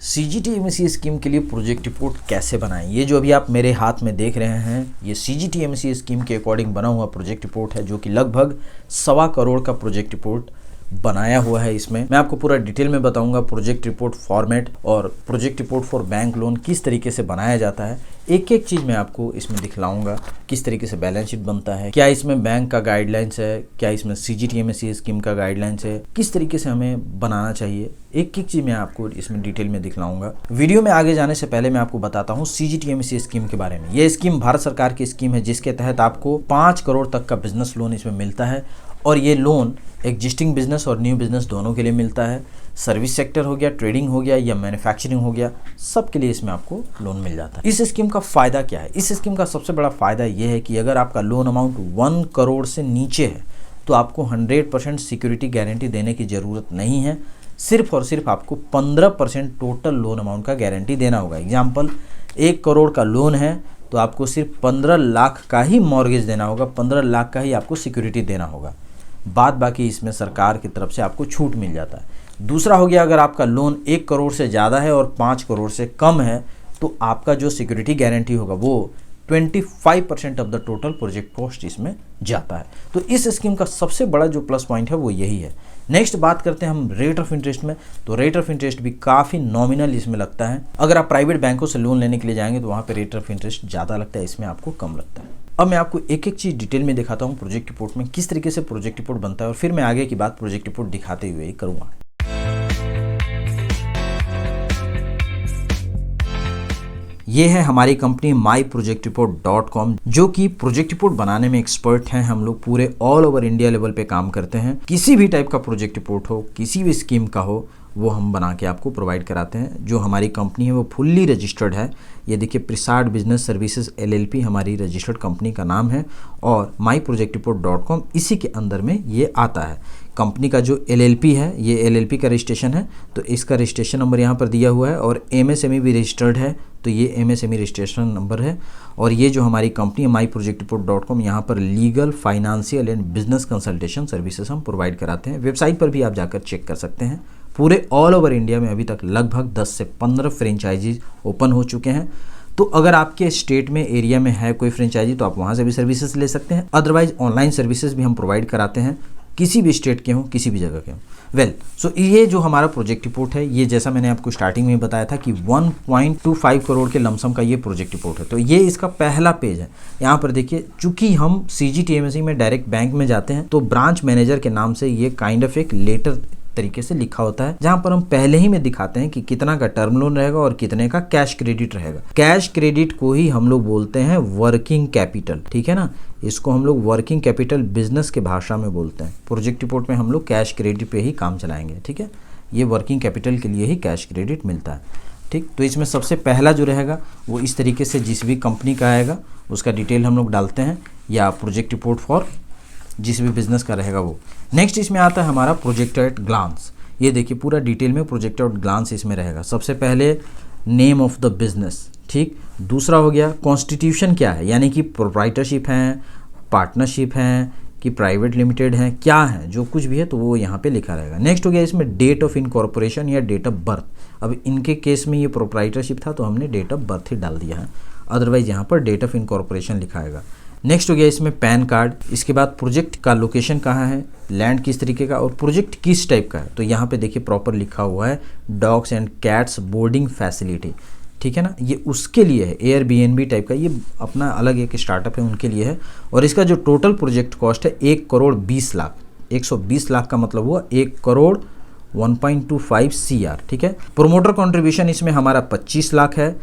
CGTMSE scheme के लिए project report कैसे बनाएं। ये जो अभी आप मेरे हाथ में देख रहे हैं ये CGTMSE स्कीम के अकॉर्डिंग बना हुआ प्रोजेक्ट रिपोर्ट है, जो कि लगभग 1.25 करोड़ का प्रोजेक्ट रिपोर्ट बनाया हुआ है। इसमें मैं आपको पूरा डिटेल में बताऊंगा प्रोजेक्ट रिपोर्ट फॉर्मेट और project report for bank loan किस तरीके से बनाया जाता है। एक एक चीज़ मैं आपको इसमें दिखलाऊंगा, किस तरीके से बैलेंस शीट बनता है, क्या इसमें बैंक का गाइडलाइंस है, क्या इसमें CGTMSE स्कीम का गाइडलाइंस है, किस तरीके से हमें बनाना चाहिए। एक एक चीज़ मैं आपको इसमें डिटेल में दिखलाऊंगा। वीडियो में आगे जाने से पहले मैं आपको बताता हूँ CGTMSE स्कीम के बारे में। ये स्कीम भारत सरकार की स्कीम है, जिसके तहत आपको 5 करोड़ तक का बिजनेस लोन इसमें मिलता है और ये लोन एग्जिस्टिंग बिजनेस और न्यू बिजनेस दोनों के लिए मिलता है। सर्विस सेक्टर हो गया, ट्रेडिंग हो गया या मैन्युफैक्चरिंग हो गया, सब के लिए इसमें आपको लोन मिल जाता है। इस स्कीम का फ़ायदा क्या है? इस स्कीम का सबसे बड़ा फ़ायदा ये है कि अगर आपका लोन अमाउंट 1 करोड़ से नीचे है तो आपको 100% सिक्योरिटी गारंटी देने की ज़रूरत नहीं है। सिर्फ और सिर्फ आपको 15% टोटल लोन अमाउंट का गारंटी देना होगा। एग्जाम्पल, 1 करोड़ का लोन है तो आपको सिर्फ 15 लाख का ही मॉर्गेज देना होगा, 15 लाख का ही आपको सिक्योरिटी देना होगा। बाद बाकी इसमें सरकार की तरफ से आपको छूट मिल जाता है। दूसरा हो गया, अगर आपका लोन 1 करोड़ से ज़्यादा है और 5 करोड़ से कम है तो आपका जो सिक्योरिटी गारंटी होगा वो 25% of the total project cost इसमें जाता है। तो इस स्कीम का सबसे बड़ा जो प्लस पॉइंट है वो यही है। नेक्स्ट बात करते हैं हम रेट ऑफ इंटरेस्ट में। तो रेट ऑफ इंटरेस्ट भी काफ़ी नॉमिनल इसमें लगता है। अगर आप प्राइवेट बैंकों से लोन लेने के लिए जाएंगे तो वहाँ पे रेट ऑफ इंटरेस्ट ज़्यादा लगता है, इसमें आपको कम लगता है। अब मैं आपको एक एक चीज़ डिटेल में दिखाता हूँ प्रोजेक्ट रिपोर्ट में किस तरीके से प्रोजेक्ट रिपोर्ट बनता है और फिर मैं आगे की बात प्रोजेक्ट रिपोर्ट दिखाते हुए ही करूँगा। ये है हमारी कंपनी myprojectreport.com, जो कि प्रोजेक्ट रिपोर्ट बनाने में एक्सपर्ट हैं। हम लोग पूरे ऑल ओवर इंडिया लेवल पे काम करते हैं। किसी भी टाइप का प्रोजेक्ट रिपोर्ट हो, किसी भी स्कीम का हो, वो हम बना के आपको प्रोवाइड कराते हैं। जो हमारी कंपनी है वो फुल्ली रजिस्टर्ड है। ये देखिए, प्रिसार्ड बिजनेस सर्विसेज LLP हमारी रजिस्टर्ड कंपनी का नाम है और myprojectreport.com इसी के अंदर में ये आता है। कंपनी का जो LLP है, ये LLP का रजिस्ट्रेशन है, तो इसका रजिस्ट्रेशन नंबर यहाँ पर दिया हुआ है और MSME भी रजिस्टर्ड है, तो ये MSME रजिस्ट्रेशन नंबर है। और ये जो हमारी कंपनी है myprojectreport.com, यहाँ पर legal, financial and business consultation services हम प्रोवाइड कराते हैं। वेबसाइट पर भी आप जाकर चेक कर सकते हैं। पूरे ऑल ओवर इंडिया में अभी तक लगभग 10 से 15 फ्रेंचाइजीज ओपन हो चुके हैं। तो अगर आपके स्टेट में, एरिया में है कोई फ्रेंचाइजी तो आप वहाँ से भी सर्विसेज ले सकते हैं। अदरवाइज ऑनलाइन सर्विसेज भी हम प्रोवाइड कराते हैं, किसी भी स्टेट के हों, किसी भी जगह के हों। सो ये जो हमारा प्रोजेक्ट रिपोर्ट है, ये जैसा मैंने आपको स्टार्टिंग में बताया था कि 1.25 करोड़ के लमसम का ये प्रोजेक्ट रिपोर्ट है। तो ये इसका पहला पेज है। यहाँ पर देखिए, चूंकि हम CGTMSE में डायरेक्ट बैंक में जाते हैं तो ब्रांच मैनेजर के नाम से ये काइंड ऑफ एक लेटर तरीके से लिखा होता है, जहां पर हम पहले ही में दिखाते हैं कि कितना का टर्म लोन रहेगा और कितने का कैश क्रेडिट रहेगा। कैश क्रेडिट को ही हम लोग बोलते हैं वर्किंग कैपिटल, ठीक है ना। इसको हम लोग वर्किंग कैपिटल बिजनेस के भाषा में बोलते हैं। प्रोजेक्ट रिपोर्ट में हम लोग कैश क्रेडिट पे ही काम चलाएंगे, ठीक है। ये वर्किंग कैपिटल के लिए ही कैश क्रेडिट मिलता है, ठीक। तो इसमें सबसे पहला जो रहेगा वो इस तरीके से जिस भी कंपनी का आएगा उसका डिटेल हम लोग डालते हैं, या प्रोजेक्ट रिपोर्ट फॉर जिस भी बिजनेस का रहेगा वो। नेक्स्ट इसमें आता है हमारा प्रोजेक्ट एट ग्लांस। ये देखिए, पूरा डिटेल में प्रोजेक्ट एट ग्लांस इसमें रहेगा। सबसे पहले नेम ऑफ द बिजनेस, ठीक। दूसरा हो गया कॉन्स्टिट्यूशन क्या है, यानी कि प्रोप्राइटरशिप है, पार्टनरशिप है कि प्राइवेट लिमिटेड है, क्या है, जो कुछ भी है तो वो यहाँ पे लिखा रहेगा। नेक्स्ट हो गया इसमें डेट ऑफ इनकॉर्पोरेशन या डेट ऑफ बर्थ। अब इनके केस में ये प्रोप्राइटरशिप था तो हमने डेट ऑफ बर्थ ही डाल दिया है, अदरवाइज यहाँ पर डेट ऑफ इनकॉर्पोरेशन लिखा आएगा। नेक्स्ट हो गया इसमें पैन कार्ड। इसके बाद प्रोजेक्ट का लोकेशन कहाँ है, लैंड किस तरीके का और प्रोजेक्ट किस टाइप का है। तो यहाँ पे देखिए प्रॉपर लिखा हुआ है dogs and cats boarding facility, ठीक है ना। ये उसके लिए है, Airbnb टाइप का, ये अपना अलग एक स्टार्टअप है उनके लिए है। और इसका जो टोटल प्रोजेक्ट कॉस्ट है 1 करोड़ 20 लाख। 120 लाख का मतलब हुआ 1 करोड़ 1.25 CR, ठीक है। प्रोमोटर कॉन्ट्रीब्यूशन इसमें हमारा 25 लाख है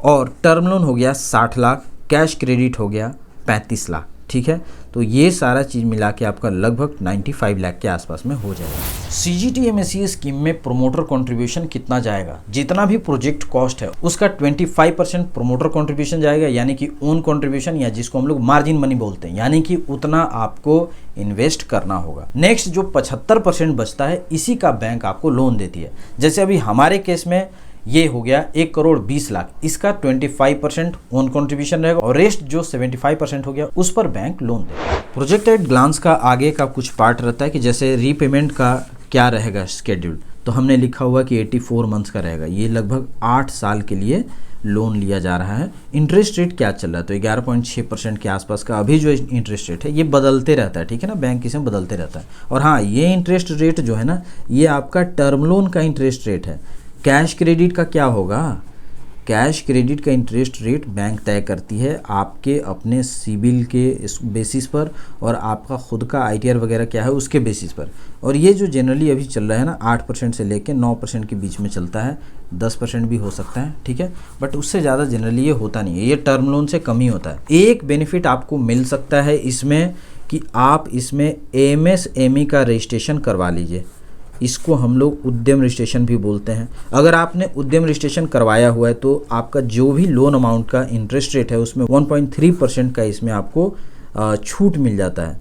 और टर्म लोन हो गया 60 लाख, कैश क्रेडिट हो गया 35 लाख, ठीक है। तो ये सारा चीज़ मिला के आपका लगभग 95 लाख के आसपास में हो जाएगा। CGTMSE स्कीम में प्रोमोटर कंट्रीब्यूशन कितना जाएगा? जितना भी प्रोजेक्ट कॉस्ट है उसका 25% प्रोमोटर कंट्रीब्यूशन जाएगा, यानी कि ओन कंट्रीब्यूशन, या जिसको हम लोग मार्जिन मनी बोलते हैं, यानी कि उतना आपको इन्वेस्ट करना होगा। नेक्स्ट जो 75% बचता है इसी का बैंक आपको लोन देती है। जैसे अभी हमारे केस में ये हो गया 1 करोड़ 20 लाख, इसका 25% ओन कंट्रीब्यूशन रहेगा और रेस्ट जो 75% हो गया उस पर बैंक लोन देगा। प्रोजेक्ट एट ग्लांस का आगे का कुछ पार्ट रहता है कि जैसे रीपेमेंट का क्या रहेगा शेड्यूल। तो हमने लिखा हुआ कि 84 मंथ्स का रहेगा। ये लगभग 8 साल के लिए लोन लिया जा रहा है। इंटरेस्ट रेट क्या चल रहा है, तो 11.6% के आसपास का अभी जो इंटरेस्ट रेट है, ये बदलते रहता है, ठीक है ना, बैंक इसमें बदलते रहता है। और हाँ, ये इंटरेस्ट रेट जो है ना, ये आपका टर्म लोन का इंटरेस्ट रेट है। कैश क्रेडिट का क्या होगा, कैश क्रेडिट का इंटरेस्ट रेट बैंक तय करती है आपके अपने सिबिल के बेसिस पर और आपका खुद का ITR वगैरह क्या है उसके बेसिस पर। और ये जो जनरली अभी चल रहा है ना, 8% से लेके 9% के बीच में चलता है, 10% भी हो सकता है, ठीक है, बट उससे ज़्यादा जनरली ये होता नहीं है, ये टर्म लोन से कम ही होता है। एक बेनिफिट आपको मिल सकता है इसमें कि आप इसमें MSME का रजिस्ट्रेशन करवा लीजिए। इसको हम लोग उद्यम रजिस्ट्रेशन भी बोलते हैं। अगर आपने उद्यम रजिस्ट्रेशन करवाया हुआ है तो आपका जो भी लोन अमाउंट का इंटरेस्ट रेट है उसमें 1.3% का इसमें आपको छूट मिल जाता है,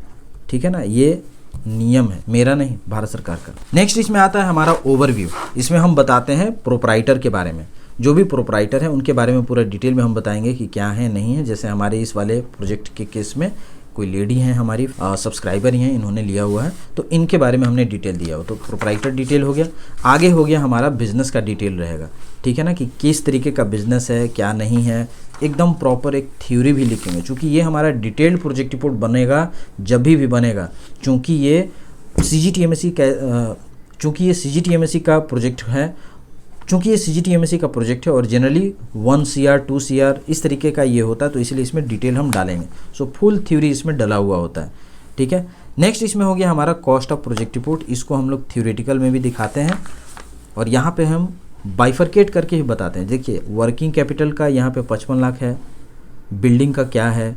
ठीक है ना। ये नियम है, मेरा नहीं, भारत सरकार का। नेक्स्ट इसमें आता है हमारा ओवरव्यू। इसमें हम बताते हैं प्रोप्राइटर के बारे में। जो भी प्रोप्राइटर है उनके बारे में पूरा डिटेल में हम बताएंगे कि क्या है नहीं है। जैसे हमारे इस वाले प्रोजेक्ट के केस में कोई लेडी हैं हमारी सब्सक्राइबर ही हैं, इन्होंने लिया हुआ है, तो इनके बारे में हमने डिटेल दिया हो। तो प्रोप्राइटर डिटेल हो गया। आगे हो गया हमारा बिजनेस का डिटेल रहेगा, ठीक है ना, कि किस तरीके का बिजनेस है, क्या नहीं है, एकदम प्रॉपर एक थ्योरी भी लिखेंगे। चूँकि ये हमारा डिटेल्ड प्रोजेक्ट रिपोर्ट बनेगा जब भी बनेगा, चूँकि ये CGTMSE का प्रोजेक्ट है, चूँकि ये CGTMSE का प्रोजेक्ट है और जनरली 1 CR 2 CR इस तरीके का ये होता है, तो इसलिए इसमें डिटेल हम डालेंगे। सो फुल थ्योरी इसमें डला हुआ होता है, ठीक है। नेक्स्ट इसमें हो गया हमारा कॉस्ट ऑफ प्रोजेक्ट रिपोर्ट। इसको हम लोग थ्योरेटिकल में भी दिखाते हैं और यहाँ पे हम बाइफरकेट करके ही बताते हैं। देखिए, वर्किंग कैपिटल का यहाँ पे 55 लाख है, बिल्डिंग का क्या है,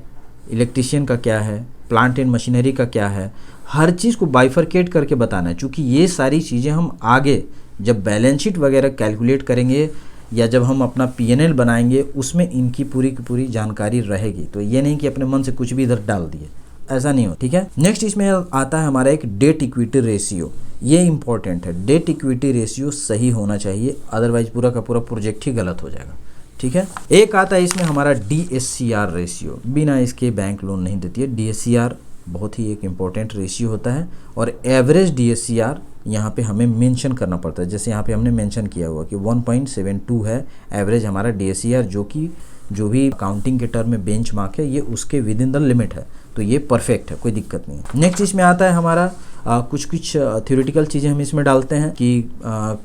इलेक्ट्रीशियन का क्या है, प्लांट एंड मशीनरी का क्या है, हर चीज़ को बाइफरकेट करके बताना है। चूँकि ये सारी चीज़ें हम आगे जब बैलेंस शीट वगैरह कैलकुलेट करेंगे या जब हम अपना P&L बनाएंगे उसमें इनकी पूरी की पूरी जानकारी रहेगी। तो ये नहीं कि अपने मन से कुछ भी इधर डाल दिए, ऐसा नहीं हो, ठीक है। नेक्स्ट इसमें आता है हमारा एक डेट इक्विटी रेशियो। ये इंपॉर्टेंट है, डेट इक्विटी रेशियो सही होना चाहिए, अदरवाइज पूरा का पूरा प्रोजेक्ट ही गलत हो जाएगा, ठीक है। एक आता है इसमें हमारा DSCR रेशियो। बिना इसके बैंक लोन नहीं देती है। DSCR बहुत ही एक इम्पॉर्टेंट रेशियो होता है और एवरेज DSCR यहाँ पे हमें मेंशन करना पड़ता है। जैसे यहाँ पे हमने मेंशन किया हुआ कि 1.72 है एवरेज हमारा DSCR, जो कि जो भी अकाउंटिंग के टर्म में बेंचमार्क है, ये उसके विद इन द लिमिट है, तो ये परफेक्ट है, कोई दिक्कत नहीं है। नेक्स्ट इसमें आता है हमारा कुछ थ्योरेटिकल चीज़ें हम इसमें डालते हैं कि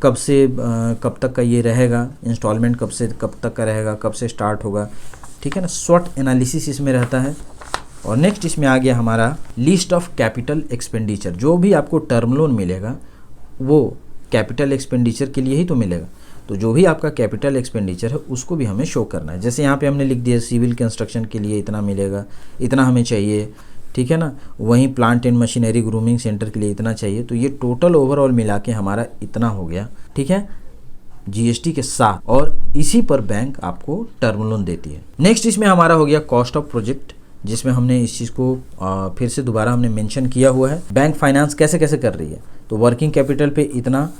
कब से कब तक का ये रहेगा, इंस्टॉलमेंट कब से कब तक का रहेगा, कब से स्टार्ट होगा, ठीक है ना। स्वॉट एनालिसिस इसमें रहता है। और नेक्स्ट इसमें आ गया हमारा लिस्ट ऑफ कैपिटल एक्सपेंडिचर। जो भी आपको टर्म लोन मिलेगा वो कैपिटल एक्सपेंडिचर के लिए ही तो मिलेगा, तो जो भी आपका कैपिटल एक्सपेंडिचर है उसको भी हमें शो करना है। जैसे यहाँ पे हमने लिख दिया सिविल कंस्ट्रक्शन के लिए इतना मिलेगा, इतना हमें चाहिए, ठीक है ना। वहीं plant and machinery grooming centre के लिए इतना चाहिए, तो ये टोटल ओवरऑल मिला के हमारा इतना हो गया, ठीक है, GST के साथ, और इसी पर बैंक आपको टर्म लोन देती है। नेक्स्ट इसमें हमारा हो गया कॉस्ट ऑफ प्रोजेक्ट, जिसमें हमने इस चीज़ को फिर से दोबारा हमने मेंशन किया हुआ है। बैंक फाइनेंस कैसे कैसे कर रही है, तो वर्किंग कैपिटल पे इतना,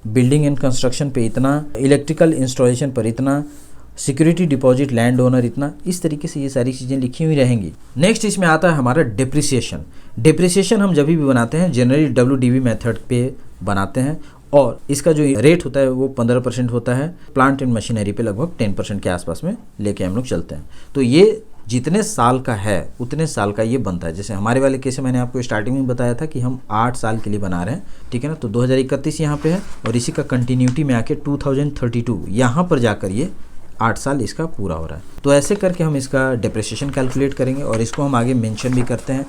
बिल्डिंग एंड कंस्ट्रक्शन पे इतना, इलेक्ट्रिकल इंस्टॉलेशन पर इतना, सिक्योरिटी डिपॉजिट लैंड ओनर इतना, इस तरीके से ये सारी चीज़ें लिखी हुई रहेंगी। नेक्स्ट इसमें आता है हमारा डिप्रिसिएशन। डिप्रिसिएशन हम जब भी बनाते हैं जनरली WDV मेथड पे बनाते हैं और इसका जो रेट होता है वो 15% होता है। प्लांट एंड मशीनरी पे लगभग 10% के आसपास में लेके हम लोग चलते हैं। तो ये जितने साल का है उतने साल का ये बनता है। जैसे हमारे वाले केस में मैंने आपको स्टार्टिंग में बताया था कि हम 8 साल के लिए बना रहे हैं, ठीक है ना। तो 2031 यहाँ पे है और इसी का कंटिन्यूटी में आके 2032 यहाँ पर जाकर ये 8 साल इसका पूरा हो रहा है। तो ऐसे करके हम इसका डिप्रिसिएशन कैलकुलेट करेंगे और इसको हम आगे मेंशन भी करते हैं।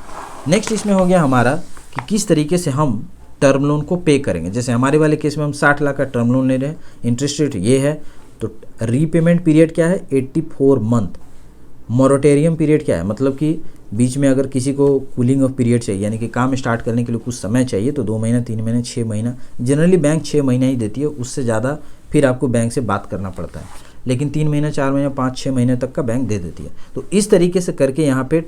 नेक्स्ट इसमें हो गया हमारा कि किस तरीके से हम टर्म लोन को पे करेंगे। जैसे हमारे वाले केस में हम 60 लाख का टर्म लोन ले रहे हैं, इंटरेस्ट रेट ये है, तो रीपेमेंट पीरियड क्या है, 84 मंथ। मोरेटोरियम पीरियड क्या है, मतलब कि बीच में अगर किसी को कूलिंग ऑफ पीरियड चाहिए, यानी कि काम स्टार्ट करने के लिए कुछ समय चाहिए, तो 2 महीना 3 महीने 6 महीना, जनरली बैंक 6 महीना ही देती है, उससे ज़्यादा फिर आपको बैंक से बात करना पड़ता है, लेकिन 3 महीना 4 महीना 5-6 महीने तक का बैंक दे देती है। तो इस तरीके से करके यहाँ पे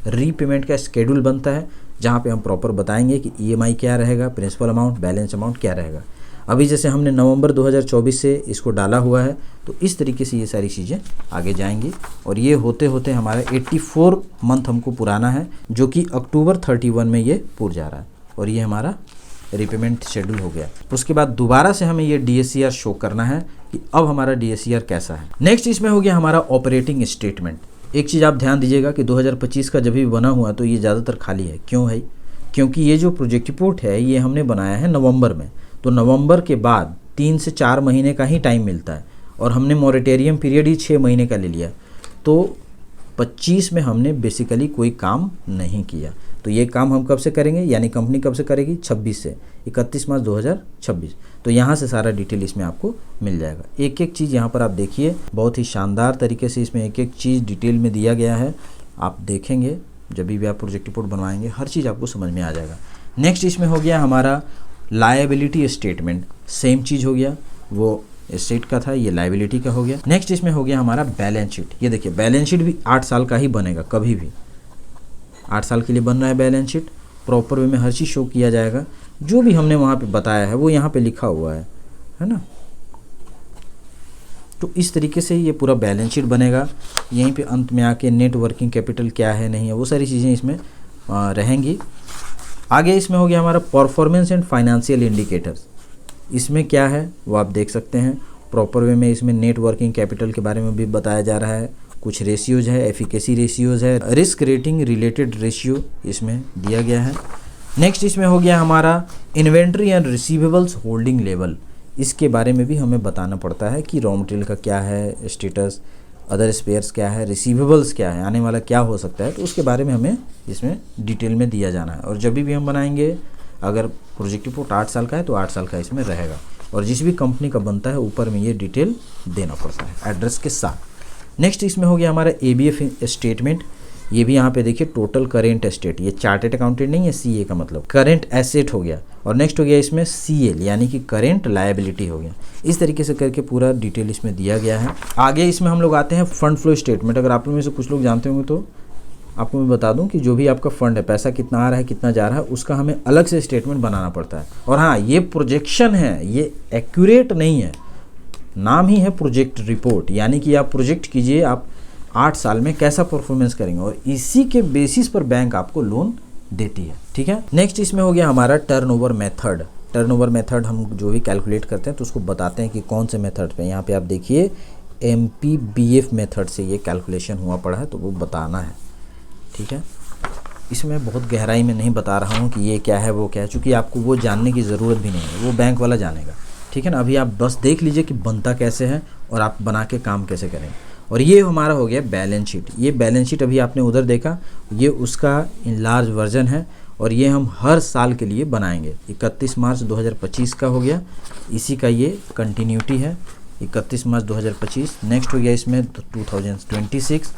रीपेमेंट का स्केड्यूल बनता है, जहाँ पे हम प्रॉपर बताएंगे कि EMI क्या रहेगा, प्रिंसिपल अमाउंट, बैलेंस अमाउंट क्या रहेगा। अभी जैसे हमने नवंबर 2024 से इसको डाला हुआ है, तो इस तरीके से ये सारी चीज़ें आगे जाएंगी और ये होते होते हमारा 84 मंथ हमको पुराना है, जो कि अक्टूबर 31 में ये पूर जा रहा है और ये हमारा रिपेमेंट शेड्यूल हो गया। उसके बाद दोबारा से हमें ये DSCR शो करना है कि अब हमारा DSCR कैसा है। नेक्स्ट इसमें हो गया हमारा ऑपरेटिंग स्टेटमेंट। एक चीज़ आप ध्यान दीजिएगा कि 2025 का जब भी बना हुआ तो ये ज़्यादातर खाली है। क्यों है? क्योंकि ये जो प्रोजेक्ट रिपोर्ट है ये हमने बनाया है नवंबर में, तो नवंबर के बाद 3 से 4 महीने का ही टाइम मिलता है और हमने मॉरेटोरियम पीरियड ही 6 महीने का ले लिया। तो 25 में हमने बेसिकली कोई काम नहीं किया। तो ये काम हम कब से करेंगे, यानी कंपनी कब से करेगी? 26 से 31 मार्च 2026। तो यहाँ से सारा डिटेल इसमें आपको मिल जाएगा। एक एक चीज़ यहाँ पर आप देखिए, बहुत ही शानदार तरीके से इसमें एक एक चीज़ डिटेल में दिया गया है। आप देखेंगे जब भी आप प्रोजेक्ट रिपोर्ट बनवाएंगे हर चीज़ आपको समझ में आ जाएगा। नेक्स्ट इसमें हो गया हमारा लायबिलिटी स्टेटमेंट। सेम चीज़ हो गया, वो एसेट का था, ये लायबिलिटी का हो गया। नेक्स्ट इसमें हो गया हमारा बैलेंस शीट। ये देखिए बैलेंस शीट भी 8 साल का ही बनेगा, कभी भी 8 साल के लिए बन रहा है बैलेंस शीट। प्रॉपर वे में हर चीज़ शो किया जाएगा, जो भी हमने वहाँ पे बताया है वो यहाँ पे लिखा हुआ है ना। तो इस तरीके से ये पूरा बैलेंस शीट बनेगा। यहीं पे अंत में आके नेट वर्किंग कैपिटल क्या है नहीं है वो सारी चीज़ें इसमें रहेंगी। आगे इसमें हो गया हमारा परफॉर्मेंस एंड फाइनेंशियल इंडिकेटर्स। इसमें क्या है वो आप देख सकते हैं। प्रॉपर वे में इसमें नेट वर्किंग कैपिटल के बारे में भी बताया जा रहा है, कुछ रेशियोज है, एफिकेसी रेशियोज है, रिस्क रेटिंग रिलेटेड रेशियो इसमें दिया गया है। नेक्स्ट इसमें हो गया हमारा inventory and receivables holding level. इसके बारे में भी हमें बताना पड़ता है कि रॉ मटेरियल का क्या है स्टेटस, अदर स्पेयर्स क्या है, रिसीवेबल्स क्या है, आने वाला क्या हो सकता है, तो उसके बारे में हमें इसमें डिटेल में दिया जाना है। और जब भी हम बनाएंगे, अगर प्रोजेक्ट रिपोर्ट 8 साल का है तो 8 साल का इसमें रहेगा, और जिस भी कंपनी का बनता है ऊपर में ये डिटेल देना पड़ता है एड्रेस के साथ। नेक्स्ट इसमें हो गया हमारा ABF स्टेटमेंट। ये भी यहाँ पे देखिए टोटल करेंट एस्टेट, ये चार्टेड अकाउंटेंट नहीं है, CA का मतलब करेंट एसेट हो गया। और नेक्स्ट हो गया इसमें CL यानी कि करेंट लायबिलिटी हो गया। इस तरीके से करके पूरा डिटेल इसमें दिया गया है। आगे इसमें हम लोग आते हैं फंड फ्लो स्टेटमेंट। अगर आप लोग में से कुछ लोग जानते होंगे तो आपको मैं बता दूं कि जो भी आपका फंड है, पैसा कितना आ रहा है कितना जा रहा है, उसका हमें अलग से स्टेटमेंट बनाना पड़ता है। और हाँ, ये प्रोजेक्शन है, ये एक्यूरेट नहीं है, नाम ही है प्रोजेक्ट रिपोर्ट, यानी कि आप प्रोजेक्ट कीजिए आप 8 साल में कैसा परफॉर्मेंस करेंगे, और इसी के बेसिस पर बैंक आपको लोन देती है। ठीक है। नेक्स्ट इसमें हो गया हमारा टर्नओवर मेथड। टर्नओवर मेथड हम जो भी कैलकुलेट करते हैं तो उसको बताते हैं कि कौन से मेथड पे। यहाँ पे आप देखिए MPBF मेथड से ये कैलकुलेशन हुआ पड़ा है, तो वो बताना है। ठीक है। इसमें बहुत गहराई में नहीं बता रहा हूँ कि ये क्या है वो क्या है, चूँकि आपको वो जानने की ज़रूरत भी नहीं है, वो बैंक वाला जानेगा। ठीक है ना। अभी आप बस देख लीजिए कि बनता कैसे है और आप बना के काम कैसे करें। और ये हमारा हो गया बैलेंस शीट। ये बैलेंस शीट अभी आपने उधर देखा, ये उसका इनलार्ज वर्जन है, और ये हम हर साल के लिए बनाएंगे। 31 मार्च 2025 का हो गया, इसी का ये कंटिन्यूटी है, 31 मार्च 2025। नेक्स्ट हो गया इसमें 2026,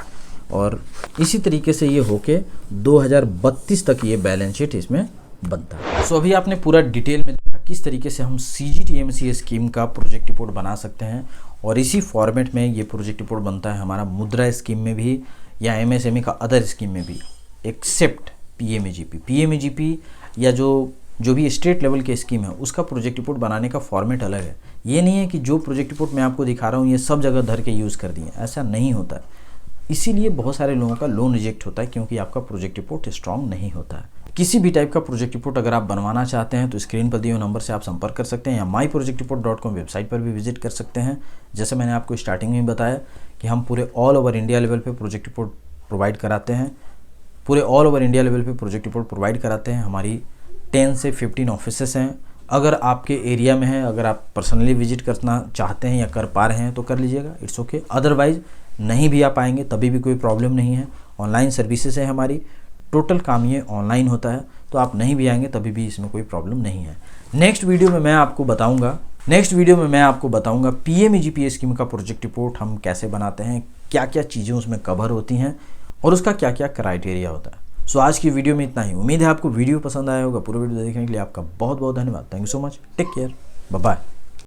और इसी तरीके से ये होके 2032 तक ये बैलेंस शीट इसमें बनता है। सो अभी आपने पूरा डिटेल में देखा किस तरीके से हम CGTMSE स्कीम का प्रोजेक्ट रिपोर्ट बना सकते हैं, और इसी फॉर्मेट में ये प्रोजेक्ट रिपोर्ट बनता है हमारा मुद्रा स्कीम में भी या MSME का अदर स्कीम में भी, एक्सेप्ट PMAGP या जो भी स्टेट लेवल के स्कीम है उसका प्रोजेक्ट रिपोर्ट बनाने का फॉर्मेट अलग है। ये नहीं है कि जो प्रोजेक्ट रिपोर्ट मैं आपको दिखा रहा हूँ ये सब जगह धर के यूज़ कर दिए, ऐसा नहीं होता है। इसीलिए बहुत सारे लोगों का लोन रिजेक्ट होता है, क्योंकि आपका प्रोजेक्ट रिपोर्ट स्ट्रांग नहीं होता है। किसी भी टाइप का प्रोजेक्ट रिपोर्ट अगर आप बनवाना चाहते हैं तो स्क्रीन पर दिए हुए नंबर से आप संपर्क कर सकते हैं, या myprojectreport.com वेबसाइट पर भी विजिट कर सकते हैं। जैसे मैंने आपको स्टार्टिंग में बताया कि हम पूरे ऑल ओवर इंडिया लेवल पे प्रोजेक्ट रिपोर्ट प्रोवाइड कराते हैं, हमारी 10 से 15 ऑफिसेस हैं। अगर आपके एरिया में है, अगर आप पर्सनली विजिट करना चाहते हैं या कर पा रहे हैं तो कर लीजिएगा, इट्स ओके। अदरवाइज़ नहीं भी आ पाएंगे तभी भी कोई प्रॉब्लम नहीं है। ऑनलाइन सर्विसेज है हमारी, टोटल काम ये ऑनलाइन होता है, तो आप नहीं भी आएंगे तभी भी इसमें कोई प्रॉब्लम नहीं है। नेक्स्ट वीडियो में मैं आपको बताऊंगा PMAGP स्कीम का प्रोजेक्ट रिपोर्ट हम कैसे बनाते हैं, क्या क्या चीज़ें उसमें कवर होती हैं और उसका क्या क्या क्राइटेरिया होता है। सो आज की वीडियो में इतना ही। उम्मीद है आपको वीडियो पसंद आया होगा। पूरा वीडियो देखने के लिए आपका बहुत बहुत धन्यवाद। Thank you so much. Take care. Bye bye.